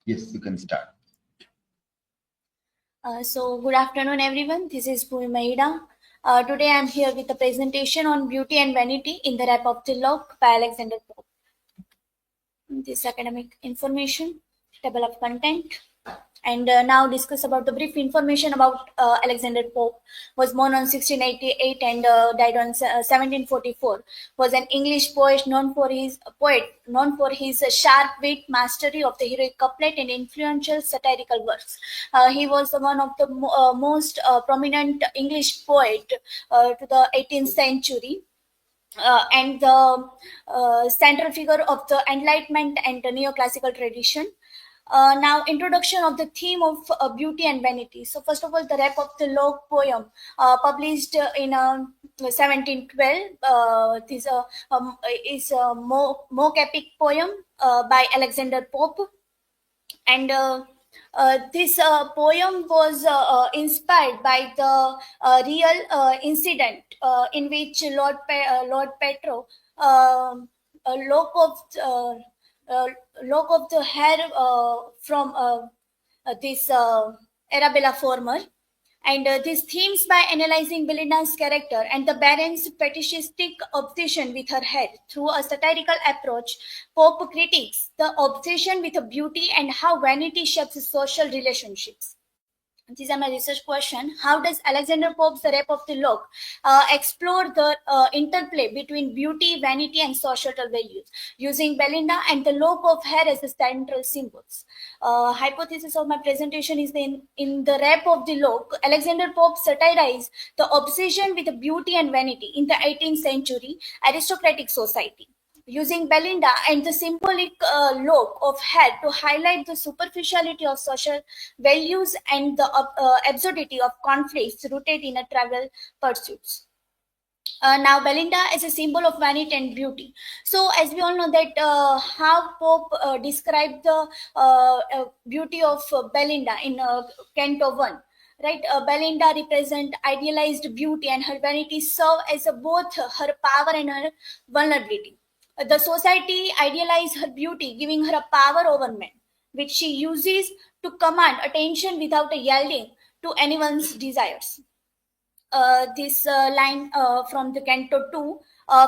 Yes, you can start. So good afternoon, everyone. This is Puimaida. Today I'm here with a presentation on beauty and vanity in the Rap of the Lock by Alexander Pope. This academic information, table of content, and now discuss about the brief information about Alexander Pope. Was born on 1688 and died on 1744. Was an English poet known for his sharp wit, mastery of the heroic couplet, and influential satirical works. He was one of the most prominent English poet to the 18th century, and the central figure of the Enlightenment and the neoclassical tradition. Now, introduction of the theme of beauty and vanity. So, first of all, the Rap of the Lock poem, published in 1712, is a mock epic poem by Alexander Pope, and this poem was inspired by the real incident in which Lord Petro, a uh, lock of the hair from this Arabella Former, and these themes by analyzing Belinda's character and the Baron's fetishistic obsession with her hair through a satirical approach. Pope critiques the obsession with beauty and how vanity shapes social relationships. These are my research question. How does Alexander Pope's The Rape of the Lock explore the interplay between beauty, vanity, and societal values, using Belinda and the lock of hair as the central symbols? Hypothesis of my presentation is in The Rape of the Lock, Alexander Pope satirized the obsession with beauty and vanity in the 18th century aristocratic society, using Belinda and the symbolic lock of hair to highlight the superficiality of social values and the absurdity of conflicts rooted in a travel pursuits. Now, Belinda is a symbol of vanity and beauty. So, as we all know that how Pope described the beauty of Belinda in Canto 1. Right, Belinda represent idealized beauty, and her vanity serve as both her power and her vulnerability. The society idealized her beauty, giving her a power over men, which she uses to command attention without yielding to anyone's desires. This line from the Canto 2,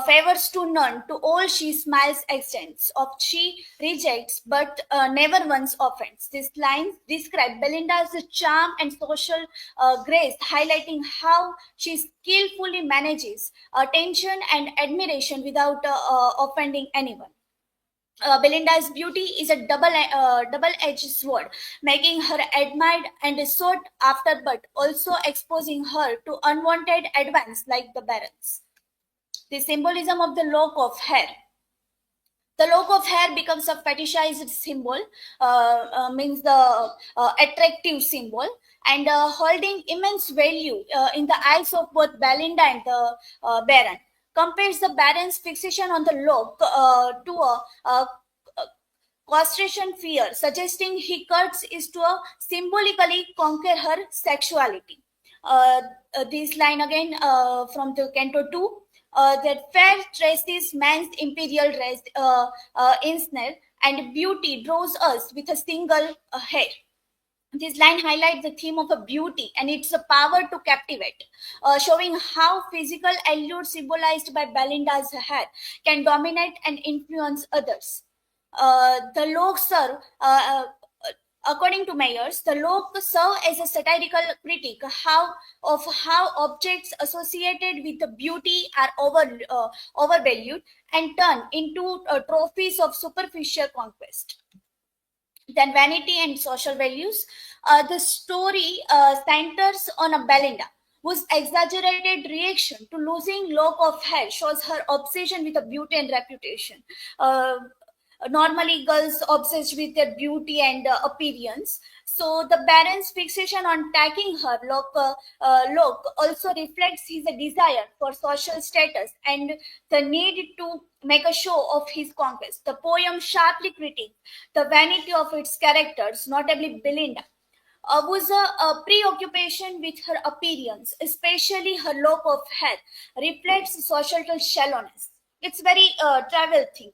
favors to none, to all she smiles extends, of she rejects, but never once offends. This line describe Belinda's charm and social grace, highlighting how she skillfully manages attention and admiration without offending anyone. Belinda's beauty is a double-edged sword, making her admired and sought after, but also exposing her to unwanted advance like the barons. The symbolism of the lock of hair. The lock of hair becomes a fetishized symbol, means the attractive symbol, and holding immense value in the eyes of both Belinda and the baron. Compares the baron's fixation on the lock to a castration fear, suggesting he cuts is to symbolically conquer her sexuality. Uh, this line again from the Canto 2, that fair traces man's imperial rest ensnare, and beauty draws us with a single hair. This line highlights the theme of a beauty and its power to captivate, showing how physical allure symbolized by Belinda's hair can dominate and influence others. The Logue serve, according to Mayers, the Logue serve as a satirical critique of how objects associated with the beauty are overvalued and turned into trophies of superficial conquest. Then vanity and social values. The story centers on a Belinda whose exaggerated reaction to losing lock of hair shows her obsession with the beauty and reputation. Uh, Normally, girls obsessed with their beauty and appearance. So the baron's fixation on taking her look also reflects his desire for social status and the need to make a show of his conquest. The poem sharply critiques the vanity of its characters, notably Belinda, was a preoccupation with her appearance, especially her lock of hair, reflects societal shallowness. It's very trivial things.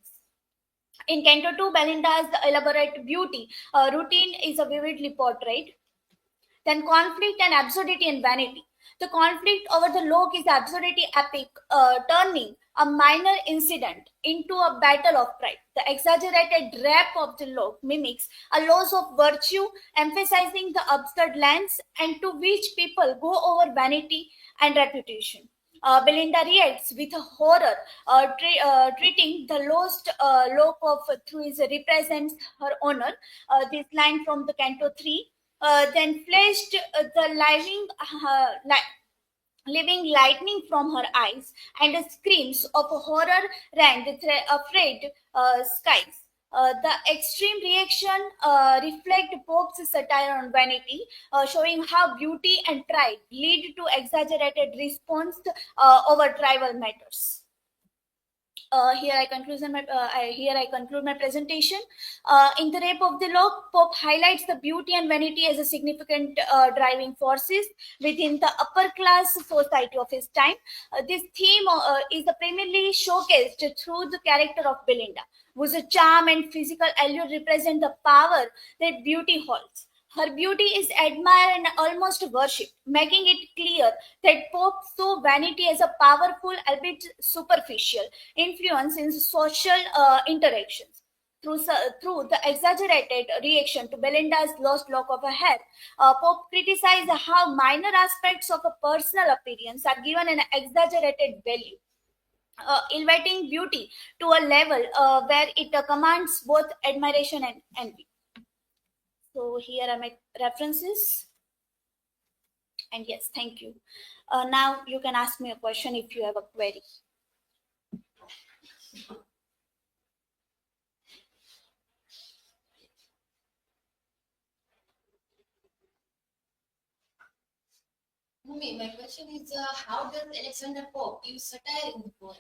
In Canto 2, Belinda's elaborate beauty routine is a vividly portrayed. Then conflict and absurdity and vanity. The conflict over the log is absurdity epic, turning a minor incident into a battle of pride. The exaggerated rap of the log mimics a loss of virtue, emphasizing the absurd lens and to which people go over vanity and reputation. Belinda reacts with horror, treating the lost loaf of truth represents her honor. This line from the Canto 3 then flashed the living lightning from her eyes, and screams of horror rang the afraid skies. The extreme reaction reflect Pope's satire on vanity, showing how beauty and pride lead to exaggerated response over tribal matters. Here I conclude my presentation. In the Rape of the Lock, Pope highlights the beauty and vanity as a significant driving forces within the upper class society of his time. This theme is primarily showcased through the character of Belinda, whose charm and physical allure represent the power that beauty holds. Her beauty is admired and almost worshipped, making it clear that Pope saw vanity as a powerful, albeit superficial, influence in social interactions. Through the exaggerated reaction to Belinda's lost lock of her hair, Pope criticized how minor aspects of a personal appearance are given an exaggerated value, elevating beauty to a level where it commands both admiration and envy. So here are my references. And yes, thank you. Now you can ask me a question if you have a query. Bhumi, my question is how does Alexander Pope use satire in the poem?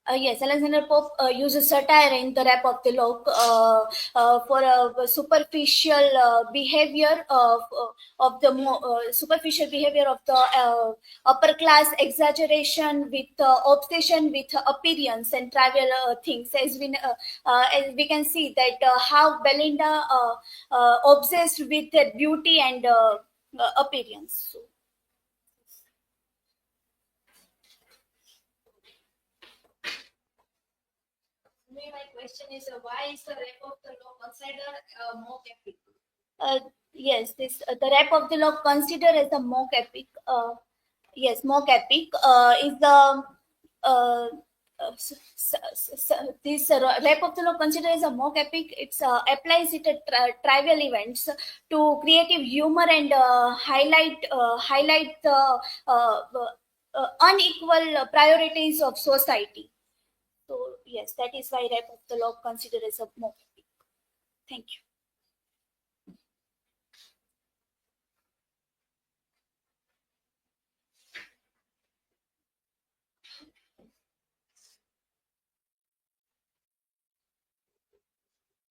Yes, Alexander Pope uses satire in the Rap of the Lock for a superficial behavior superficial behavior of the upper class, exaggeration with obsession with appearance and trivial things. As we can see that how Belinda obsessed with their beauty and appearance. So, My question is why is the Rape of the Lock considered more epic? Yes, this the Rap of the Lock considered as a mock epic. Yes, mock epic is the uh, this Rap of the Law considered as a mock epic. It applies it at trivial events to creative humor and highlight the unequal priorities of society. So yes, that is why Rap of the Law considered as a mock epic. Thank you.